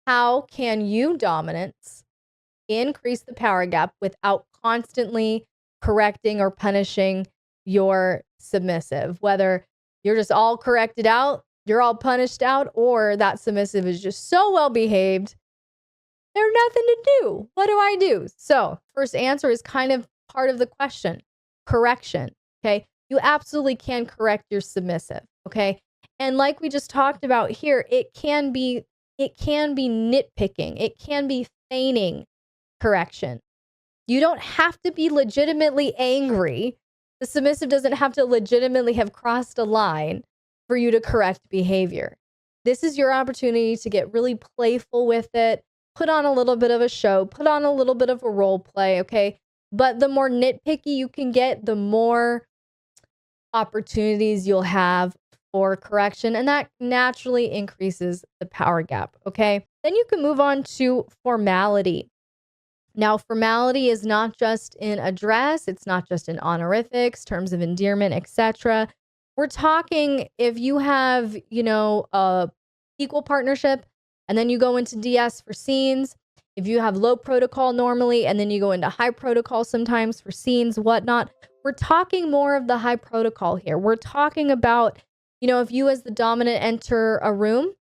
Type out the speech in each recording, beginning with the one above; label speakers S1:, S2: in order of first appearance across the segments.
S1: how can you dominants increase the power gap without constantly correcting or punishing your submissive? Whether you're just all corrected out, you're all punished out, or that submissive is just so well behaved, there's nothing to do. What do I do? So, first answer is kind of part of the question. Correction. Okay. You absolutely can correct your submissive. Okay. And like we just talked about here, it can be nitpicking. It can be feigning correction. You don't have to be legitimately angry. The submissive doesn't have to legitimately have crossed a line for you to correct behavior. This is your opportunity to get really playful with it, put on a little bit of a show, put on a little bit of a role play, okay? But the more nitpicky you can get, the more opportunities you'll have for correction, and that naturally increases the power gap, okay? Then you can move on to formality. Now, formality is not just in address, it's not just in honorifics, terms of endearment, etc. We're talking if you have, a equal partnership and then you go into DS for scenes, if you have low protocol normally and then you go into high protocol sometimes for scenes, whatnot, we're talking more of the high protocol here. We're talking about, if you as the dominant enter a room,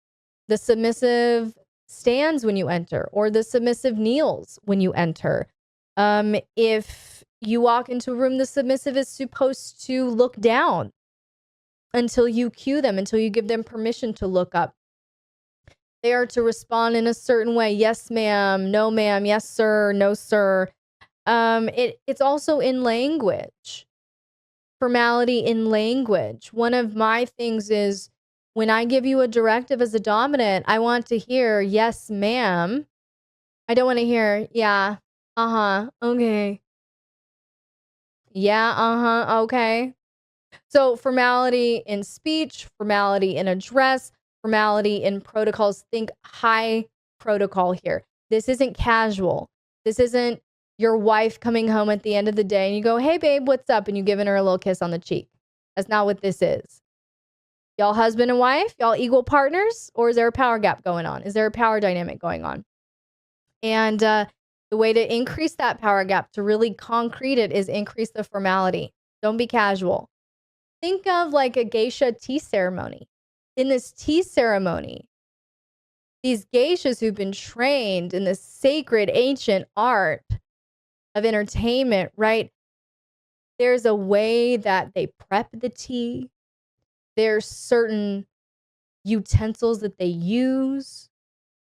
S1: the submissive stands when you enter, or the submissive kneels when you enter. If you walk into a room, the submissive is supposed to look down until you cue them, until you give them permission to look up. They are to respond in a certain way. Yes, ma'am. No, ma'am. Yes, sir. No, sir. It's also in language. Formality in language. One of my things is when I give you a directive as a dominant, I want to hear, yes, ma'am. I don't want to hear, yeah, okay. Yeah, okay. So formality in speech, formality in address, formality in protocols. Think high protocol here. This isn't casual. This isn't your wife coming home at the end of the day and you go, hey, babe, what's up? And you giving her a little kiss on the cheek. That's not what this is. Y'all husband and wife? Y'all equal partners? Or is there a power gap going on? Is there a power dynamic going on? And the way to increase that power gap, to really concrete it, is increase the formality. Don't be casual. Think of like a geisha tea ceremony. In this tea ceremony, these geishas who've been trained in this sacred ancient art of entertainment, right? There's a way that they prep the tea. There's certain utensils that they use.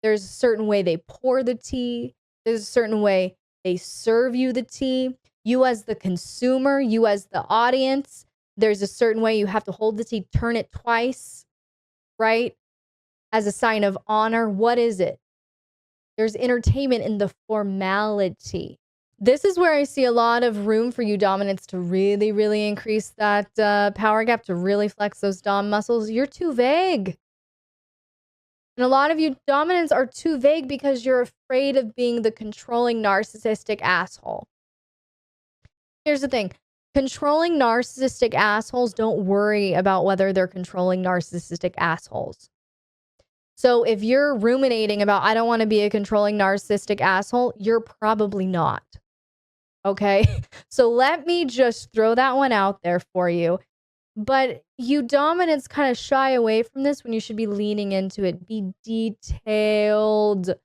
S1: There's a certain way they pour the tea. There's a certain way they serve you the tea. You as the consumer, you as the audience, there's a certain way you have to hold the tea, turn it twice, right? As a sign of honor. What is it? There's entertainment in the formality. This is where I see a lot of room for you dominants to really, really increase that power gap, to really flex those dom muscles. You're too vague. And a lot of you dominants are too vague because you're afraid of being the controlling narcissistic asshole. Here's the thing. Controlling narcissistic assholes don't worry about whether they're controlling narcissistic assholes. So if you're ruminating about, I don't want to be a controlling narcissistic asshole, you're probably not. Okay? So let me just throw that one out there for you. But you dominants kind of shy away from this when you should be leaning into it. Be detailed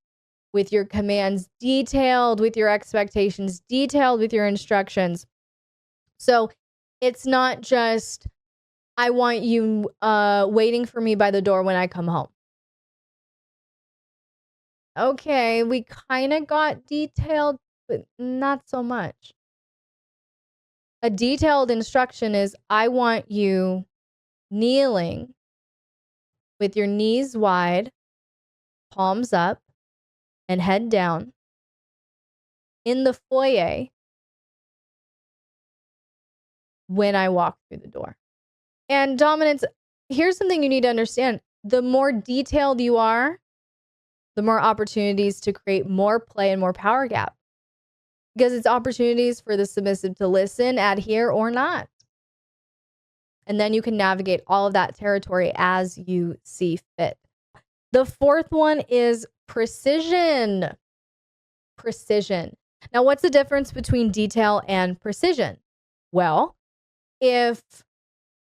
S1: with your commands, detailed with your expectations, detailed with your instructions. So it's not just, I want you waiting for me by the door when I come home. Okay, we kind of got detailed, but not so much. A detailed instruction is, I want you kneeling with your knees wide, palms up, and head down in the foyer when I walk through the door. And dominants, here's something you need to understand. The more detailed you are, the more opportunities to create more play and more power gap. Because it's opportunities for the submissive to listen, adhere, or not. And then you can navigate all of that territory as you see fit. The fourth one is Precision. Precision. Now, what's the difference between detail and precision? Well, if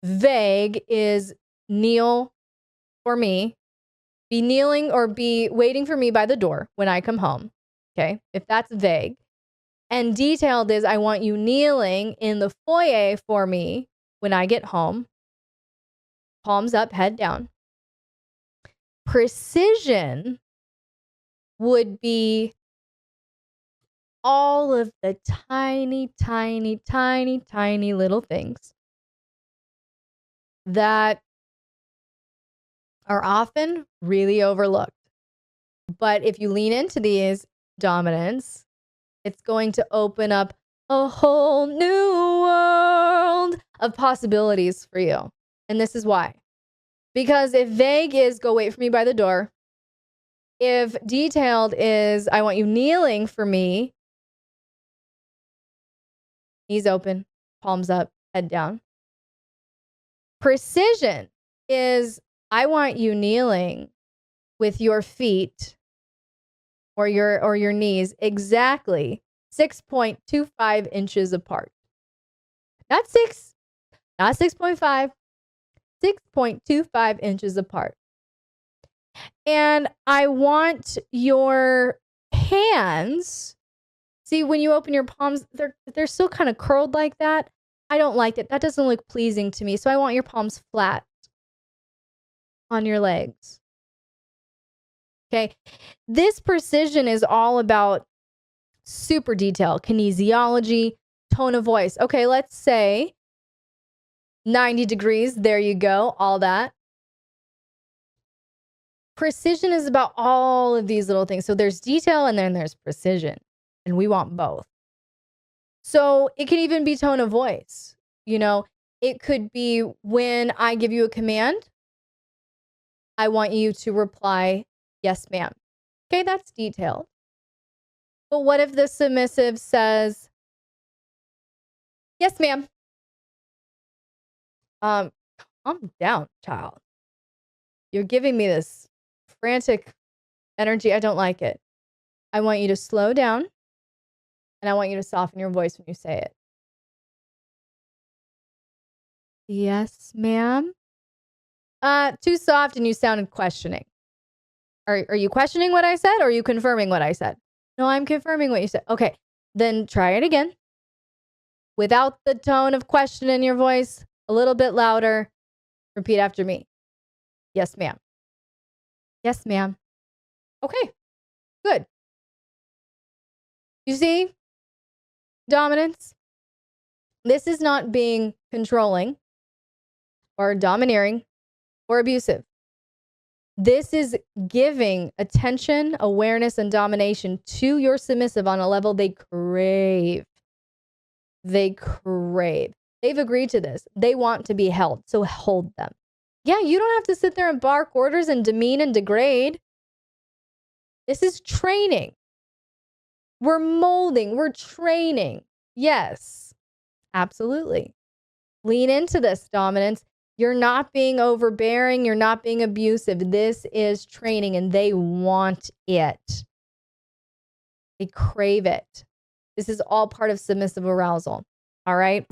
S1: vague is kneel for me, be kneeling or be waiting for me by the door when I come home. Okay. If that's vague. And detailed is I want you kneeling in the foyer for me when I get home. Palms up, head down. Precision would be all of the tiny, tiny, tiny, tiny little things that are often really overlooked. But if you lean into these dominants, it's going to open up a whole new world of possibilities for you. And this is why. Because if vague is go wait for me by the door, if detailed is I want you kneeling for me, knees open, palms up, head down. Precision is I want you kneeling with your feet or your knees exactly 6.25 inches apart. Not 6, not 6.5, 6.25 inches apart. And I want your hands, see, when you open your palms, they're still kind of curled like that. I don't like it. That doesn't look pleasing to me. So I want your palms flat on your legs. Okay. This precision is all about super detail, kinesiology, tone of voice. Okay, let's say 90 degrees. There you go. All that. Precision is about all of these little things. So there's detail and then there's precision. And we want both. So it can even be tone of voice. You know, it could be when I give you a command, I want you to reply, yes, ma'am. Okay, that's detailed. But what if the submissive says, yes, ma'am? Calm down, child. You're giving me this frantic energy. I don't like it. I want you to slow down and I want you to soften your voice when you say it. Yes, ma'am. Too soft and you sounded questioning. Are you questioning what I said or are you confirming what I said? No, I'm confirming what you said. Okay, then try it again. Without the tone of question in your voice, a little bit louder. Repeat after me. Yes, ma'am. Yes, ma'am. Okay, good. You see, dominance. This is not being controlling or domineering or abusive. This is giving attention, awareness, and domination to your submissive on a level they crave. They crave. They've agreed to this. They want to be held, so hold them. Yeah, you don't have to sit there and bark orders and demean and degrade. This is training. We're molding. We're training. Yes, absolutely. Lean into this dominance. You're not being overbearing. You're not being abusive. This is training and they want it. They crave it. This is all part of submissive arousal. All right.